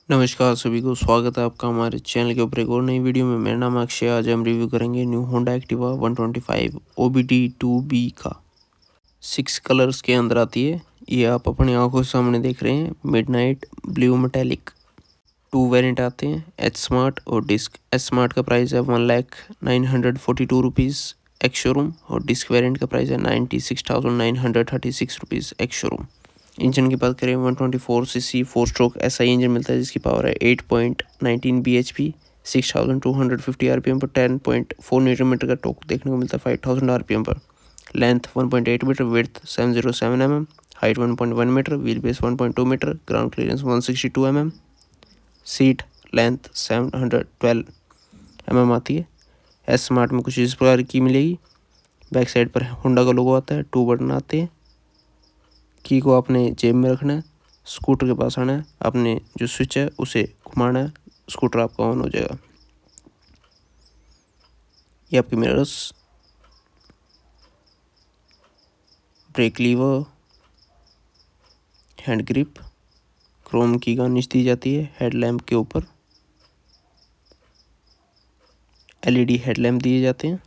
नमस्कार सभी को, स्वागत है आपका हमारे चैनल के ऊपर एक और नई वीडियो में। मेरा नाम अक्षय। आज हम रिव्यू करेंगे न्यू होंडा एक्टिवा 125 OBD2B का। 6 कलर्स के अंदर आती है। ये आप अपनी आंखों के सामने देख रहे हैं, मिडनाइट ब्लू मेटेलिक। 2 वेरिएंट आते हैं, एच स्मार्ट और डिस्क। एच स्मार्ट का प्राइस है 1,942 रुपीज़ एक्स शोरूम और डिस्क वेरिएंट का प्राइस है 96,936 रुपीज़ एक्स शोरूम। इंजन की बात करें 124 सीसी 4 स्ट्रोक SI इंजन मिलता है, जिसकी पावर है 8.19 bhp, 6,250 RPM पर 10.4 न्यूटन मीटर का टॉर्क देखने को मिलता है 5,000 RPM पर। लेंथ 1.8 मीटर, विड्थ 707 mm, हाइट 1.1 मीटर, व्हील बेस 1.2 मीटर, ground clearance 162 mm, seat length 712 mm आती है। एस स्मार्ट में कुछ इस प्रकार की मिलेगी। बैक साइड पर होंडा का लोगो आता है, 2 बटन आते हैं। की को आपने जेब में रखना है, स्कूटर के पास आना है, आपने जो स्विच है उसे घुमाना है, स्कूटर आपका ऑन हो जाएगा। ये आपके mirrors, brake lever, hand grip, Chrome की गार्निश दी जाती है हेडलैम्प के ऊपर। LED हेडलैम्प दिए जाते हैं।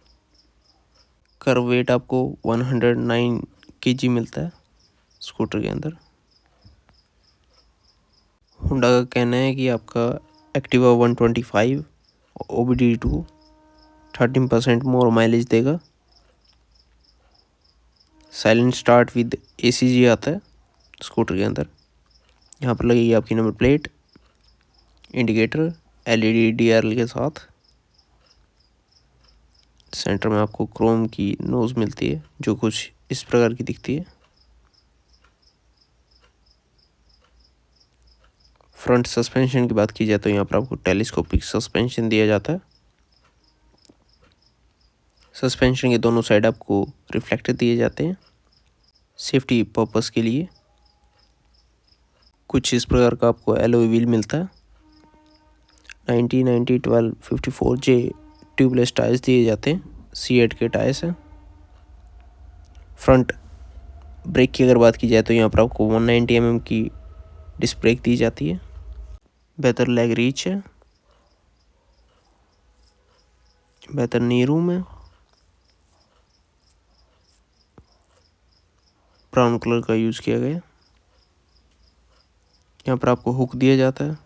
कर्व वेट आपको 109 kg मिलता है स्कूटर के अंदर। होंडा का कहना है कि आपका एक्टिवा 125 OBD2 13% मोर माइलेज देगा। साइलेंट स्टार्ट विद ACG आता है स्कूटर के अंदर। यहाँ पर लगेगी आपकी number plate, indicator, LED DRL के साथ। सेंटर में आपको क्रोम की नोज मिलती है, जो कुछ इस प्रकार की दिखती है। फ्रंट सस्पेंशन की बात की जाए तो यहाँ पर आपको टेलीस्कोपिक सस्पेंशन दिया जाता है। सस्पेंशन के दोनों साइड आपको रिफ्लेक्टर दिए जाते हैं सेफ्टी पर्पस के लिए। कुछ इस प्रकार का आपको एलॉय व्हील मिलता है। 90, 90, 12, 54J ट्यूबलेस टायर्स दिए जाते हैं, C8 के टायर्स हैं। फ्रंट ब्रेक की अगर बात की जाए तो यहाँ पर आपको 190 mm की डिस्क ब्रेक दी जाती है। बेहतर लेग रीच है, बेहतर नी रूम है। ब्राउन कलर का यूज़ किया गया। यहाँ पर आपको हुक दिया जाता है।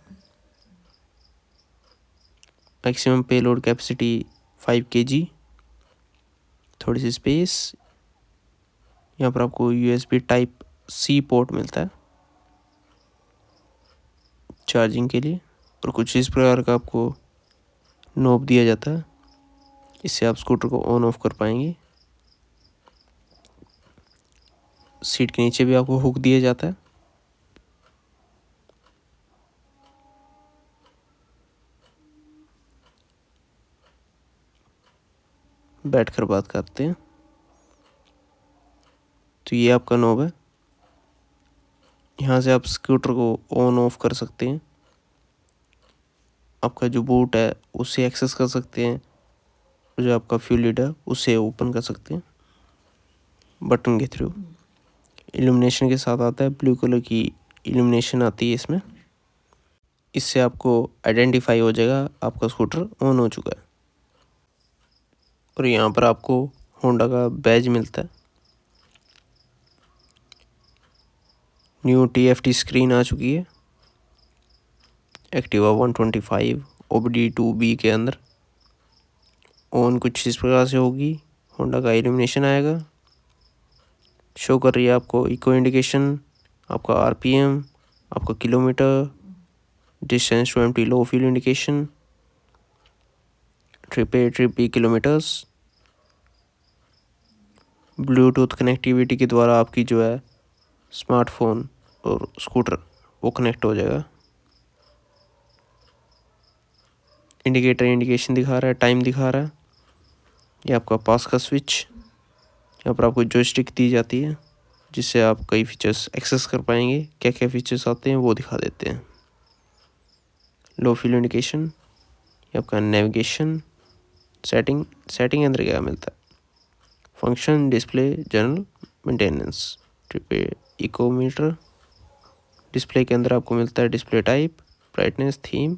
Maximum payload capacity 5 kg। थोड़ी सी स्पेस। यहाँ पर आपको USB Type-C पोर्ट मिलता है चार्जिंग के लिए। और कुछ इस प्रकार का आपको नॉब दिया जाता है, इससे आप स्कूटर को ऑन ऑफ कर पाएंगे। सीट के नीचे भी आपको हुक दिया जाता है। बैठकर बात करते हैं तो ये आपका नॉब है। यहाँ से आप स्कूटर को ऑन ऑफ कर सकते हैं। आपका जो बूट है उसे एक्सेस कर सकते हैं, जो आपका फ्यूल लीड है उसे ओपन कर सकते हैं बटन के थ्रू। इल्यूमिनेशन के साथ आता है, ब्लू कलर की इल्यूमिनेशन आती है इसमें। इससे आपको आइडेंटिफाई हो जाएगा आपका स्कूटर ऑन हो चुका है। और यहाँ पर आपको होंडा का बैज मिलता है। न्यू TFT स्क्रीन आ चुकी है एक्टिवा 125 OBD2B के अंदर। ऑन कुछ इस प्रकार से होगी, होंडा का इल्यूमिनेशन आएगा। शो कर रही है आपको इको इंडिकेशन, आपका RPM, आपका kilometre, distance to empty, low fuel indication, trip B kilometres. Bluetooth connectivity के द्वारा आपकी जो है स्मार्टफोन और स्कूटर वो कनेक्ट हो जाएगा। इंडिकेटर इंडिकेशन दिखा रहा है, टाइम दिखा रहा है। ये आपका पास का स्विच। यहाँ पर आपको जॉयस्टिक दी जाती है, जिससे आप कई फीचर्स एक्सेस कर पाएंगे। क्या क्या फीचर्स आते हैं वो दिखा देते हैं। लो फ्यूल इंडिकेशन, ये आपका नेविगेशन, सेटिंग अंदर क्या मिलता है, function, display, general, maintenance, trip ecometer. Display के अंदर आपको मिलता है display type, brightness, theme,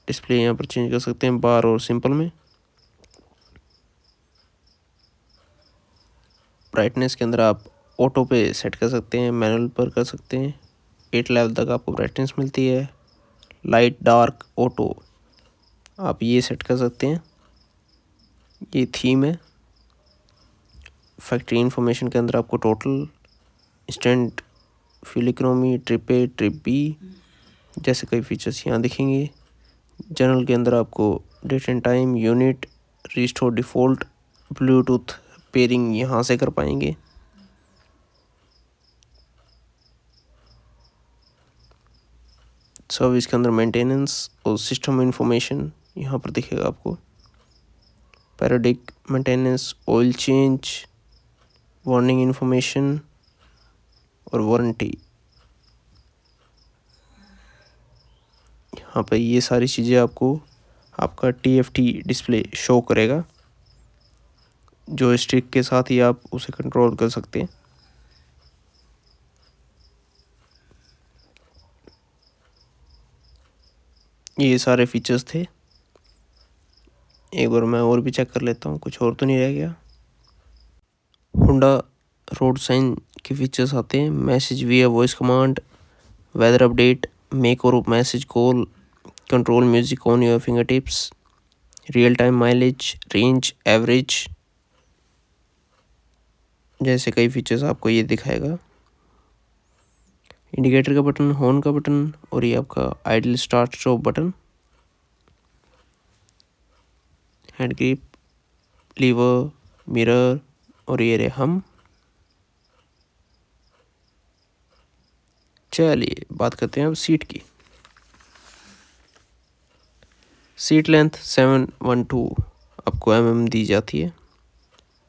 display यहाँ पर चेंज कर सकते हैं बार और सिंपल में। ब्राइटनेस के अंदर आप ऑटो पे सेट कर सकते हैं, मैनुअल पर कर सकते हैं। 8 लेवल तक आपको ब्राइटनेस मिलती है। लाइट, डार्क, ऑटो आप ये सेट कर सकते हैं। ये थीम है। फैक्ट्री इन्फॉर्मेशन के अंदर आपको total, instant, fuel economy, trip A, trip B जैसे कई फीचर्स यहाँ दिखेंगे। जनरल के अंदर आपको date and time, unit, restore default, Bluetooth pairing यहाँ से कर पाएंगे। सर्विस के अंदर मेंटेनेंस और सिस्टम इन्फॉर्मेशन यहाँ पर दिखेगा आपको। Periodic maintenance, oil change, warning information और वारंटी। यहाँ पर ये सारी चीज़ें आपको आपका TFT डिस्प्ले शो करेगा। जो स्टिक के साथ ही आप उसे कंट्रोल कर सकते हैं। ये सारे फीचर्स थे। एक बार मैं और भी चेक कर लेता हूँ, कुछ और तो नहीं रह गया। होंडा रोड साइन के फीचर्स आते हैं। Message via voice command, weather update, make और message call, control music on your fingertips, real time mileage, range, average जैसे कई फीचर्स आपको ये दिखाएगा। इंडिकेटर का बटन, हॉर्न का बटन और ये आपका idle start stop button, hand grip, lever, mirror और ये रहे हम। चलिए बात करते हैं अब सीट की। सीट लेंथ 712 आपको mm दी जाती है।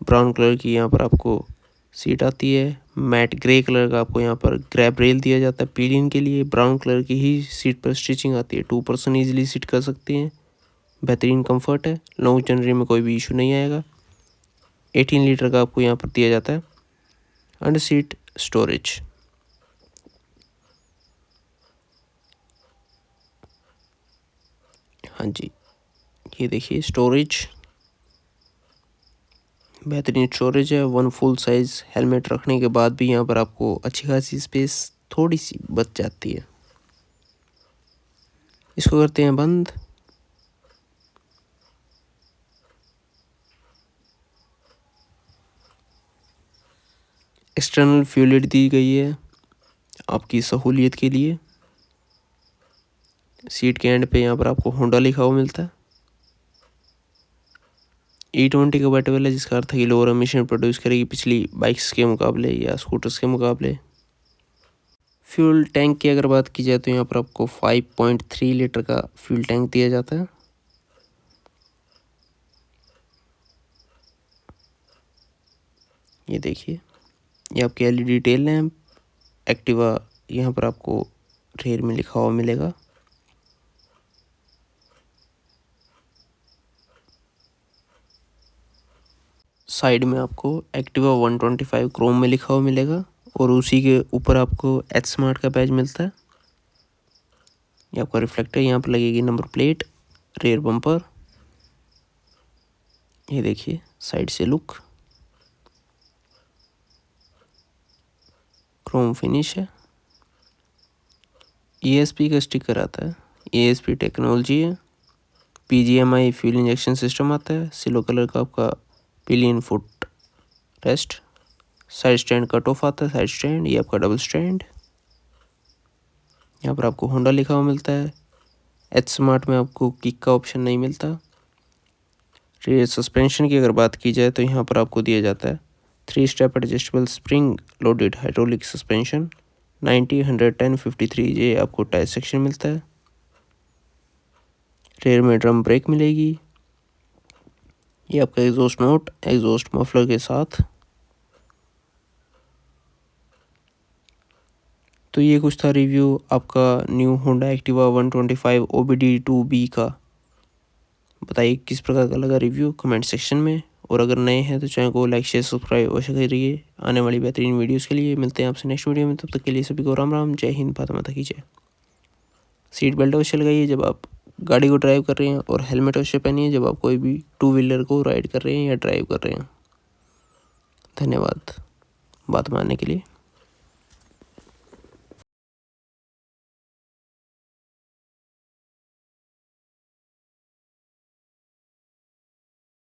ब्राउन कलर की यहाँ पर आपको सीट आती है। मैट ग्रे कलर का आपको यहाँ पर ग्रैब रेल दिया जाता है पिलियन के लिए। ब्राउन कलर की ही सीट पर स्टिचिंग आती है। 2 पर्सन ईजिली सीट कर सकते हैं। बेहतरीन कंफर्ट है। लॉन्ग जर्नी में कोई भी इशू नहीं आएगा। 18 लीटर का आपको यहाँ पर दिया जाता है। अंडर सीट स्टोरेज, हाँ जी ये देखिए स्टोरेज, बेहतरीन स्टोरेज है। 1 फुल साइज हेलमेट रखने के बाद भी यहाँ पर आपको अच्छी खासी स्पेस थोड़ी सी बच जाती है। इसको करते हैं बंद। एक्सटर्नल फ्यूल लिड दी गई है आपकी सहूलियत के लिए। सीट के एंड पे यहाँ पर आपको होंडा लिखा हुआ मिलता है। E20 कंपैटिबल है, जिसका अर्थ है कि लोअर एमिशन प्रोड्यूस करेगी पिछली बाइक्स के मुकाबले या स्कूटर्स के मुकाबले। फ्यूल टैंक की अगर बात की जाए तो यहाँ पर आपको 5.3 लीटर का फ्यूल टैंक दिया जाता है। ये देखिए ये आपकी LED टेल लैम्प, एक्टिवा यहाँ पर आपको रेयर में लिखा हुआ मिलेगा। साइड में आपको एक्टिवा 125 क्रोम में लिखा हुआ मिलेगा और उसी के ऊपर आपको H स्मार्ट का बैज मिलता है। ये आपका रिफ्लेक्टर, यहाँ पर लगेगी नंबर प्लेट, रेयर बम्पर। ये देखिए साइड से लुक, क्रोम फिनिश है। ESP का स्टिकर आता है। ESP टेक्नोलॉजी है। PGMI फ्यूल इंजेक्शन सिस्टम आता है। सिल्वर कलर का आपका pillion foot rest. Side stand cut off आता है। साइड स्टैंड ये आपका डबल स्टैंड। यहाँ पर आपको होंडा लिखा हुआ मिलता है। H स्मार्ट में आपको किक का ऑप्शन नहीं मिलता। रेयर सस्पेंशन की अगर बात की जाए तो यहाँ पर आपको दिया जाता है 3 step adjustable spring loaded hydraulic suspension 90, 110, 53 ये आपको टायर सेक्शन मिलता है। रेयर में ड्रम ब्रेक मिलेगी। ये आपका एग्जॉस्ट नोट, एग्जॉस्ट मफलर के साथ। तो ये कुछ था रिव्यू आपका न्यू होंडा एक्टिवा 125 OBD2B का। बताइए किस प्रकार का लगा रिव्यू कमेंट सेक्शन में। और अगर नए हैं तो चैनल को लाइक शेयर सब्सक्राइब अवश्य करिए। आने वाली बेहतरीन वीडियोस के लिए मिलते हैं आपसे नेक्स्ट वीडियो में। तब तक के लिए सभी को राम राम, जय हिंद, भारत माता की जय। सीट बेल्ट अवश्य लगाइए जब आप गाड़ी को ड्राइव कर रहे हैं और हेलमेट अवश्य पहनिए जब आप कोई भी टू व्हीलर को राइड कर रहे हैं या ड्राइव कर रहे हैं। धन्यवाद बात मानने के लिए।